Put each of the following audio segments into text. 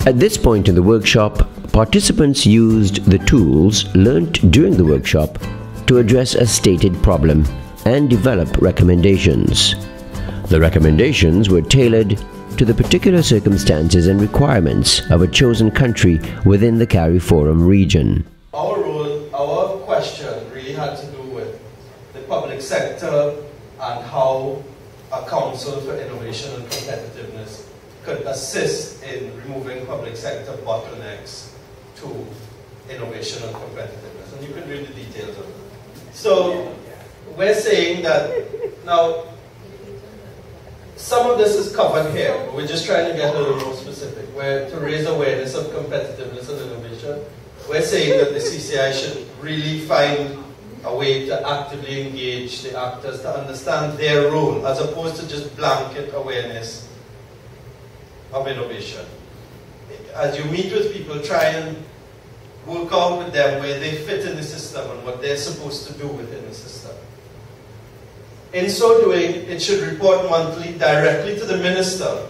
At this point in the workshop, participants used the tools learnt during the workshop to address a stated problem and develop recommendations. The recommendations were tailored to the particular circumstances and requirements of a chosen country within the CARIFORUM region. Our question really had to do with the public sector and how a Council for Innovation and Competitiveness could assist in removing public sector bottlenecks to innovation and competitiveness. And you can read the details of it. So we're saying that now some of this is covered here. We're just trying to get a little more specific. Where to raise awareness of competitiveness and innovation, we're saying that the CCI should really find a way to actively engage the actors to understand their role, as opposed to just blanket awareness of innovation. As you meet with people, try and work out with them where they fit in the system and what they're supposed to do within the system. In so doing, it should report monthly directly to the minister,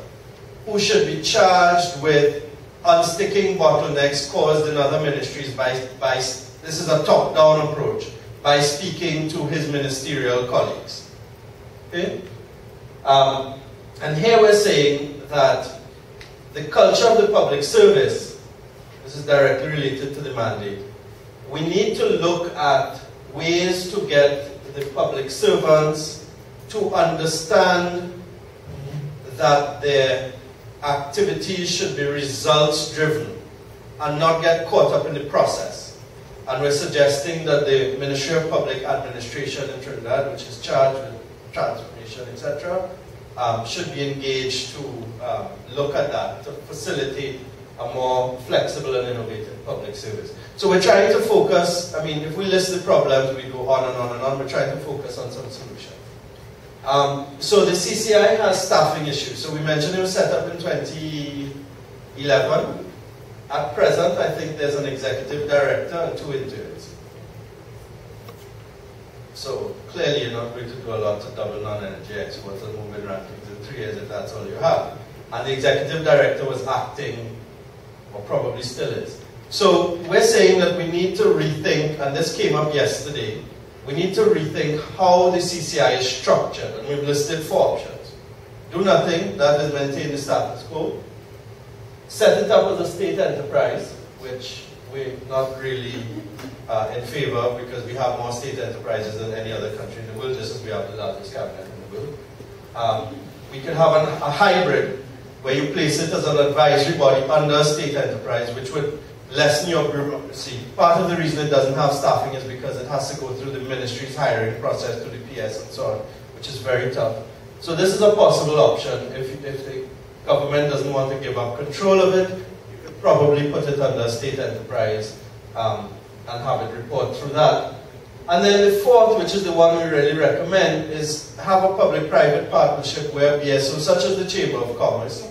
who should be charged with unsticking bottlenecks caused in other ministries by this is a top-down approach, by speaking to his ministerial colleagues. Okay? And here we're saying that the culture of the public service, this is directly related to the mandate, we need to look at ways to get the public servants to understand that their activities should be results-driven and not get caught up in the process. And we're suggesting that the Ministry of Public Administration in Trinidad, which is charged with transformation, etc., should be engaged to look at that, to facilitate a more flexible and innovative public service. So we're trying to focus, I mean, if we list the problems, we go on and on and on, we're trying to focus on some solutions. So the CCI has staffing issues. So we mentioned it was set up in 2011. At present, I think there's an executive director and 2 interns. So clearly you're not going to do a lot to double non-energy exports and move in rankings in 3 years if that's all you have. And the executive director was acting, or probably still is. So we're saying that we need to rethink, and this came up yesterday, we need to rethink how the CCI is structured, and we've listed 4 options. Do nothing, that is maintain the status quo. Set it up as a state enterprise, which we're not really in favor of, because we have more state enterprises than any other country in the world, just as we have the largest cabinet in the world. We could have a hybrid, where you place it as an advisory body under a state enterprise, which would lessen your bureaucracy. Part of the reason it doesn't have staffing is because it has to go through the ministry's hiring process, to the PS and so on, which is very tough. So this is a possible option. If the government doesn't want to give up control of it, you could probably put it under a state enterprise and have it report through that. And then the 4th, which is the one we really recommend, is have a public-private partnership where BSO, such as the Chamber of Commerce,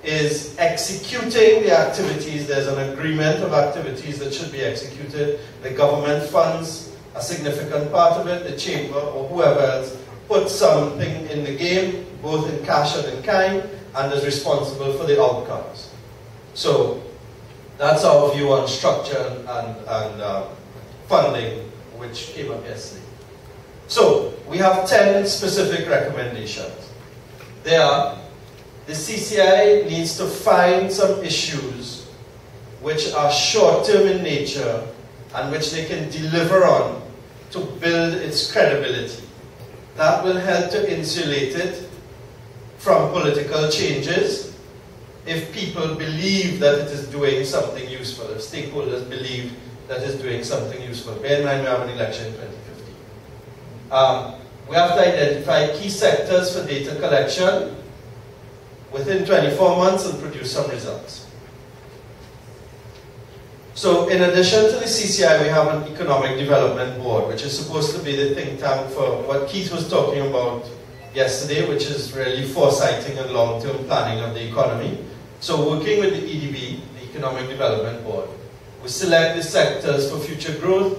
is executing the activities. There's an agreement of activities that should be executed. The government funds a significant part of it. The chamber or whoever else puts something in the game, both in cash and in kind, and is responsible for the outcomes. So that's our view on structure and funding, which came up yesterday. So we have 10 specific recommendations. They are: the CCI needs to find some issues which are short-term in nature and which they can deliver on to build its credibility. That will help to insulate it from political changes if people believe that it is doing something useful, if stakeholders believe that it's doing something useful. Bear in mind we have an election in 2015. We have to identify key sectors for data collection within 24 months and produce some results. So in addition to the CCI, we have an Economic Development Board, which is supposed to be the think tank for what Keith was talking about yesterday, which is really foresighting and long-term planning of the economy. So working with the EDB, the Economic Development Board, we select the sectors for future growth,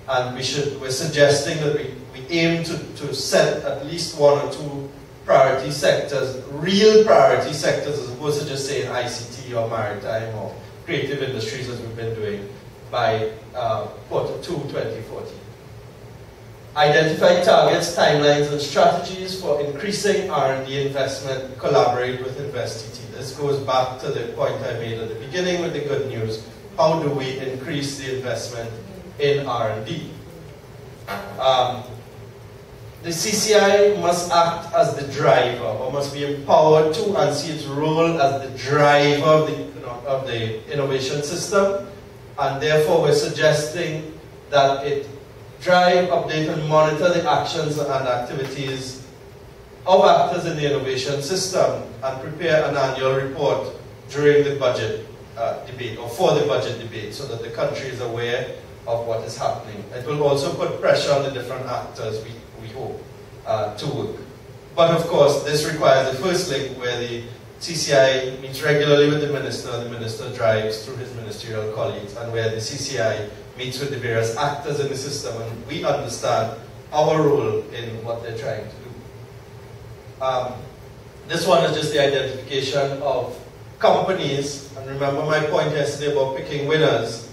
and we're suggesting that we aim to set at least 1 or 2 priority sectors, real priority sectors, as opposed to just saying ICT or maritime or creative industries as we've been doing by Q2 2014. Identify targets, timelines, and strategies for increasing R&D investment. Collaborate with InvestTT. This goes back to the point I made at the beginning with the good news. How do we increase the investment in R&D? The CCI must act as the driver, or must be empowered to and see its role as the driver of the innovation system, and therefore we're suggesting that it drive, update, and monitor the actions and activities of actors in the innovation system, and prepare an annual report during the budget debate, or for the budget debate, so that the country is aware of what is happening. It will also put pressure on the different actors, we hope, to work. But of course, this requires the first link where the CCI meets regularly with the minister drives through his ministerial colleagues, and where the CCI meets with the various actors in the system, and we understand our role in what they're trying to do. This one is just the identification of companies, and remember my point yesterday about picking winners.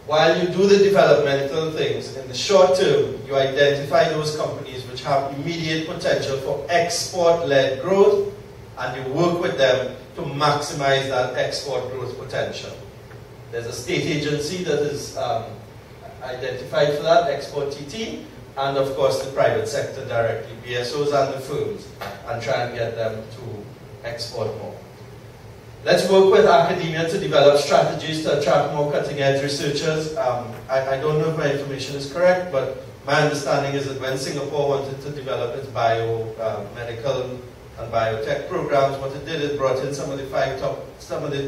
While you do the developmental things, in the short term, you identify those companies which have immediate potential for export-led growth, and you work with them to maximize that export growth potential. There's a state agency that is identified for that, Export TT, and of course the private sector directly, BSOs and the firms, and try and get them to export more. Let's work with academia to develop strategies to attract more cutting-edge researchers. I don't know if my information is correct, but my understanding is that when Singapore wanted to develop its biomedical and biotech programs, what it did is brought in some of the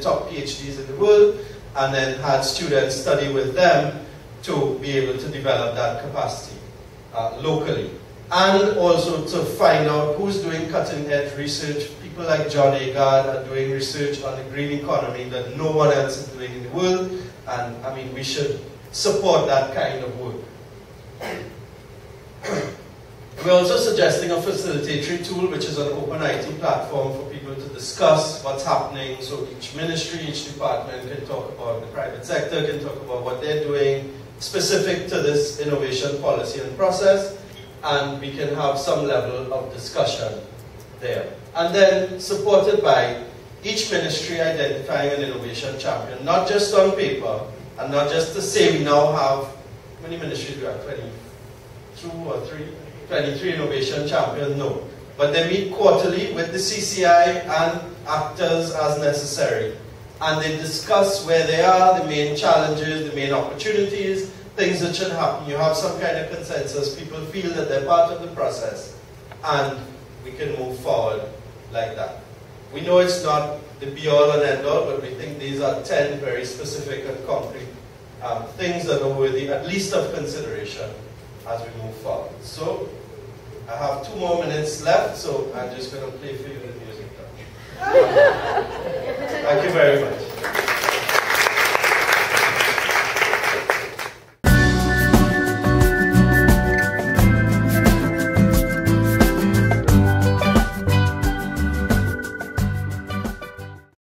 top PhDs in the world, and then had students study with them to be able to develop that capacity locally. And also to find out who's doing cutting-edge research. People like John Agard are doing research on the green economy that no one else is doing in the world, and I mean, we should support that kind of work. We're also suggesting a facilitatory tool, which is an open IT platform for people to discuss what's happening. So each ministry, each department can talk about, the private sector can talk about what they're doing specific to this innovation policy and process, and we can have some level of discussion there. And then supported by each ministry identifying an innovation champion, not just on paper, and not just to say we now have, how many ministries do we have, 22 or 3? 23 innovation champions, no. But they meet quarterly with the CCI and actors as necessary. And they discuss where they are, the main challenges, the main opportunities, things that should happen. You have some kind of consensus, people feel that they're part of the process, and we can move forward like that. We know it's not the be-all and end-all, but we think these are 10 very specific and concrete things that are worthy at least of consideration as we move forward. So, I have 2 more minutes left, so I'm just going to play for you the music. Thank you very much.